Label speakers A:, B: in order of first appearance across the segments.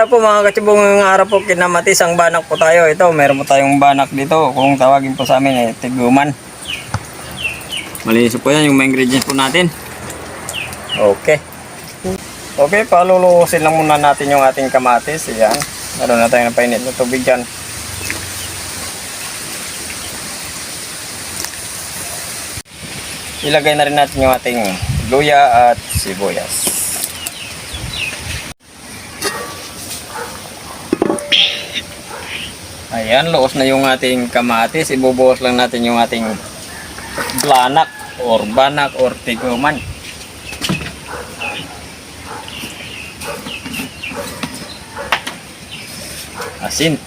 A: nga po mga katsibong, ngayong araw po kinamatis ang banak po tayo. Ito, meron po tayong banak dito. Kung tawagin po sa amin tiguman. Malinis po yan yung mga ingredients po natin. Okay. Okay, palulusin lang muna natin yung ating kamatis. Ayan. Meron na tayong napainit na tubig dyan. Ilagay na rin natin yung ating luya at sibuyas. Ayan, luos na yung ating kamatis. Ibubuhos lang natin yung ating blanak or banak or tiguman. Asin.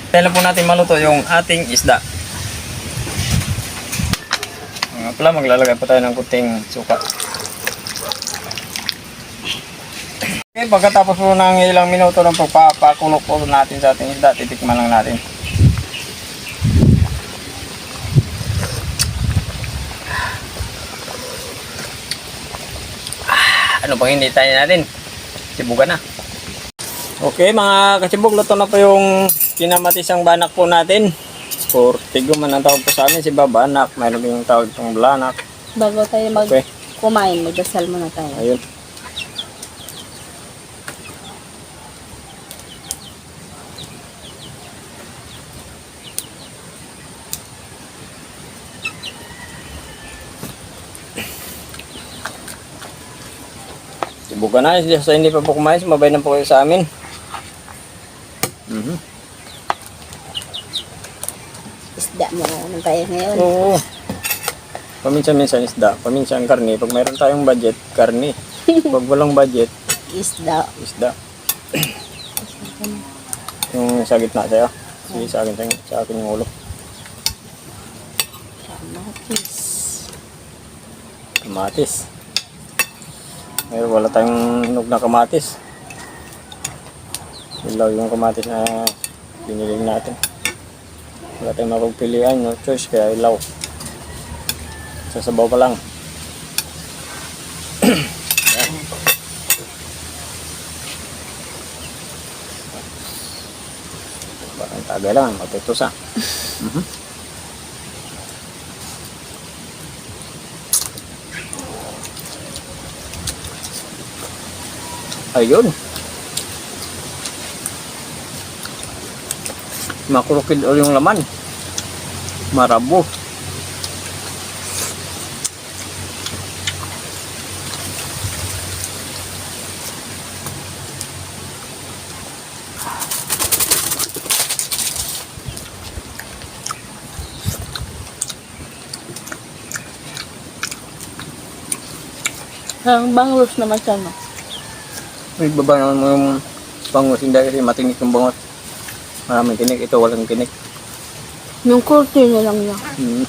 A: Kailan po natin maluto yung ating isda. Nga pala, maglalagay pa tayo ng kunting suka. Okay, pagkatapos po ng ilang minuto ng pagpapakulo po natin sa ating isda, titikman lang natin. Ano bang hindi tayo natin? Sibugan na. Okay mga kasibog, luto na po yung kinamatisang banak po natin. Or tiguman ang tawag po sa amin, si babanak. Mayroon yung tawag pong blanak.
B: Bago tayo kumain, magdasal muna tayo.
A: Ayun. Sibukan na, sa hindi pa po kumain, sumabay na po kayo sa amin.
B: Isda mo naman tayo ngayon.
A: Oo. Paminsan-minsan isda, paminsan karne. Pag mayroon tayong budget, karne. Pag walang budget,
B: Isda.
A: isda. Yung sa gitna sa'yo. Sige, sa akin yung ulo.
B: Kamatis.
A: Kamatis. Ngayon wala tayong hinog na kamatis. Ilaw yung kamatis na binili natin. Wala tayong mapagpilian, no choice, kaya ilaw. Sasabaw pa lang. Bakang tagal lang, matutusa. Ayun. Makurukid o yung laman. Marabo.
B: Ang banglos naman siya, no?
A: May baba naman mo yung bangus, hindi kasi matinik yung bangus. Maraming tinik, ito walang tinik.
B: Yung kurti na lang niya.
A: Hmm.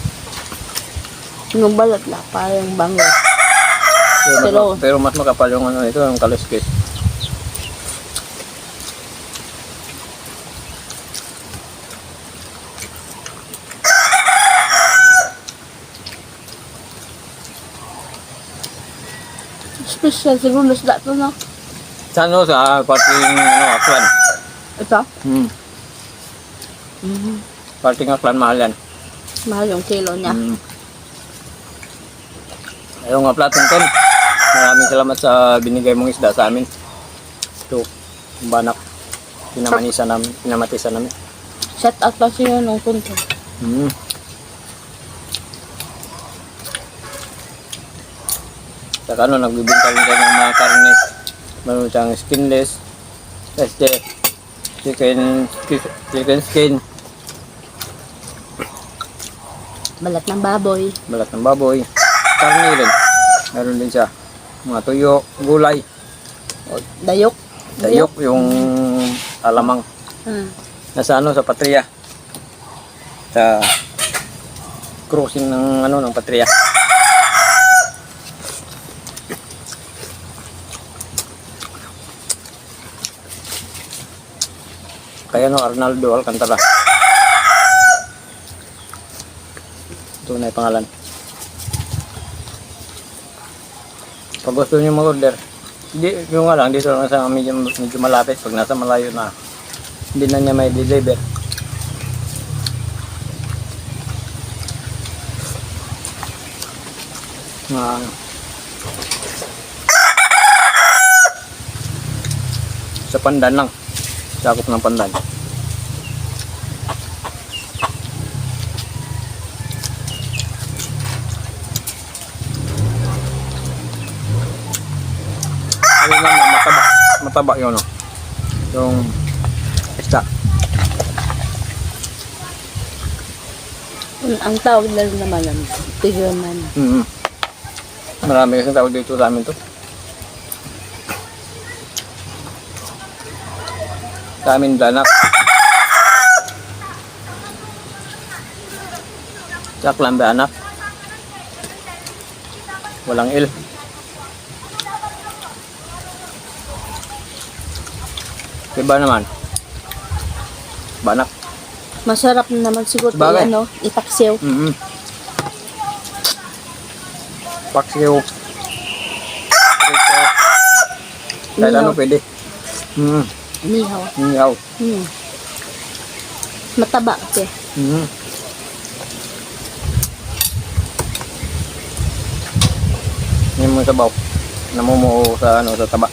B: Yung balat na, parang banglos.
A: Pero mas makapal yung ano ito, yung kaluskis.
B: Special siguro isda to, no?
A: Sa ano, sa parting aklan.
B: Ito?
A: Parting aklan, mahal yan.
B: Mahal yung kilo niya.
A: Ayaw nga platong Ken. Maraming salamat sa binigay mong isda sa amin. Ito, yung banak. Pinamatisan namin.
B: Shout out pa siya nung punto.
A: Saka ano, nagbibinta rin tayo ng mga karne. Meron siyang skinless, chicken skin,
B: Balat ng baboy.
A: balat ng baboy, karne rin. Meron din siya mga tuyo, gulay,
B: Dayok.
A: dayok, yung alamang. Nasa ano, sa Patria. Sa crossing ng ano, ng Patria. Kaya no, Arnaldo Alcantara. Ito na yung pangalan. Pag gusto nyo mag-order, hindi, yung nga lang, dito lang sa medyo malapit. Pag nasa malayo na, hindi na niya may deliver. Sa Pandan lang. Sakop ng Pandan. Ayun lang, mataba. Mataba yun, no? Yung isda.
B: Ang tawag na rin naman ng tigaman.
A: Marami kasing tawag dito sa amin to. Sa amin, danak. Saklan ba anak? Walang il. Diba naman? Banak.
B: Masarap naman siguro
A: Bagay.
B: ipaksiw.
A: Paksiw. Ito. Kahit ano pwede.
B: Nihaw.
A: Niyaw.
B: Mataba kasi.
A: Yan mo sabaw. Namumuo sa ano sa taba.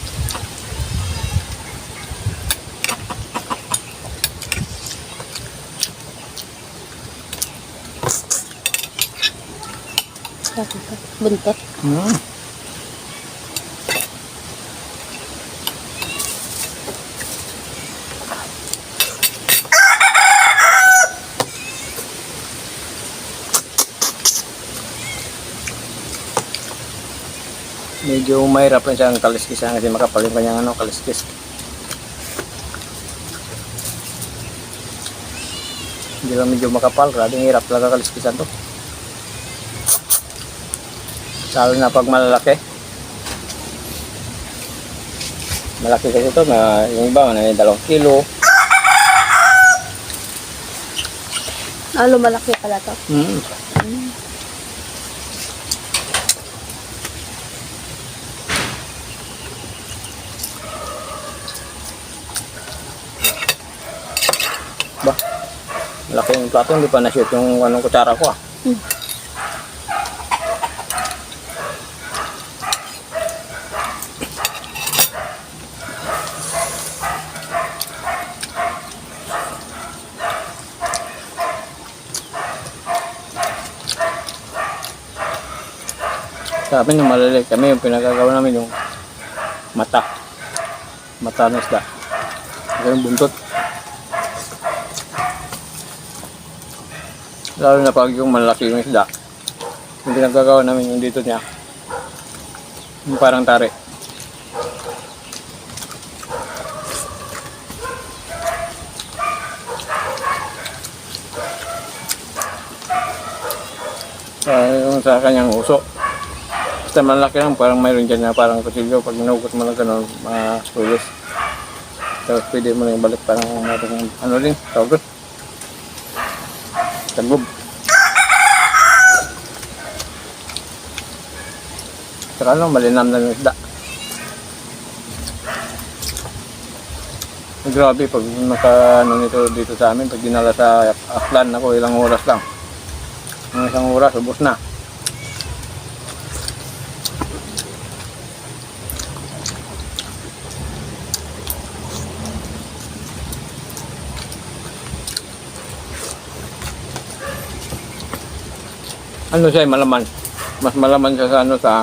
B: Buntot.
A: Medyo mahirap rin siyang kaliskisan kasi makapal yung kanyang ano, kaliskis. Hindi lang medyo makapal, grabe hirap talaga kaliskisan to. Lalo na pag malalaki. Malaki kasi ito, yung iba na 2 kilo.
B: Malaki pala to.
A: Ba, malaki yung plato, hindi pa na-shoot yung anong kutsara ko Sa amin yung maliliit kami, yung pinagagawa namin yung mata ng isda. Yung buntot. Lalo na pag yung malaki yung isda, yung pinagagawa namin yung dito niya, yung parang tari. Yung sa kanyang uso. Basta malaki lang, parang mayroon dyan na parang kusilyo. Pag inugot mo lang gano'n, matulis. Tapos pwede mo lang balik parang mayroong ano rin, tawag doon. Tagob. Saka lang, malinam na yung isda. Grabe, pag ano nito dito sa amin, pag dinala sa Aklan ako, ilang oras lang. Ng isang oras, ubos na. Ano siya, malaman. Mas malaman siya sa ano sa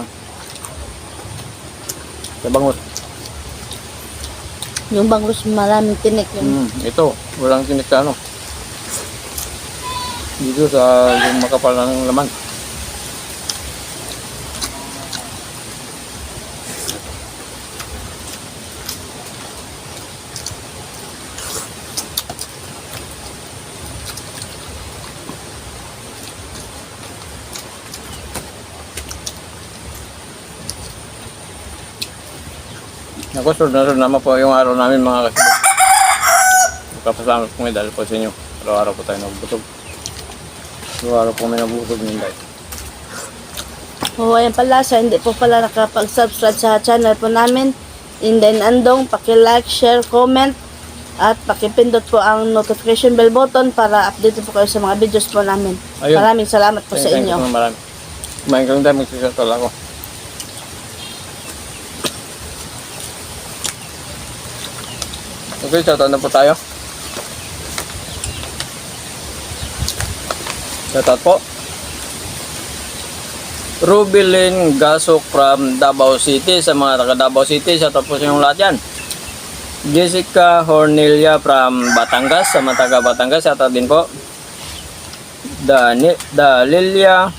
A: bangus.
B: Yung bangus maraming tinik yun.
A: Ito, walang tinik sa ano. Dito sa yung makapal ng laman. Ako, sunod naman po yung araw namin mga kasibog. Kapasama po may dahil po sa inyo. Araw-araw po tayo nagbusog. Araw-araw po may nabusog ng dahil.
B: O ayan pala, sa hindi po pala nakapag-subscribe sa channel po namin, Inday Andong, paki-like, share, comment, at pakipindot po ang notification bell button para update po kayo sa mga videos po namin.
A: Ayun.
B: Maraming salamat po sa
A: Thank you
B: inyo.
A: po marami. Kumain ka lang tayo, magsisatol ako. Okay, shoutout na po tayo. Shoutout po. Rubilin Gasok from Davao City. Sa mga taga Davao City, shoutout po sa inyong lahat yan. Jessica Hornelia from Batangas. Sa mga taga Batangas, shoutout din po. Dalilia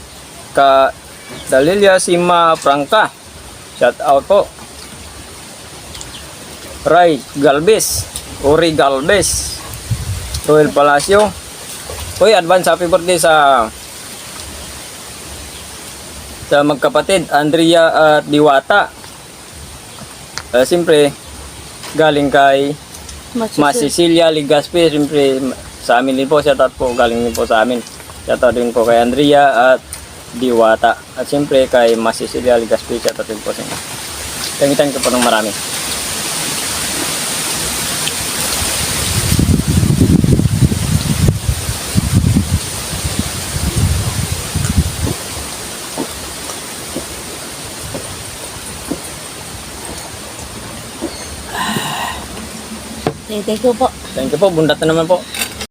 A: Sima Franca. Shoutout po. Ray Galvez. Uri Galvez. Royal Palacio. Uy, advance happy birthday sa magkapatid Andrea at Diwata. Siyempre galing kay Mas Cecilia Ligaspi, siyempre sa amin din po, shoutout po, galing din po sa amin. Shoutout din po kay Andrea at Diwata. At siyempre kay Mas Cecilia Ligaspi, shoutout din po sa inyo. Thank you po ng marami.
B: Thank you po.
A: Thank you po, bundat na naman po.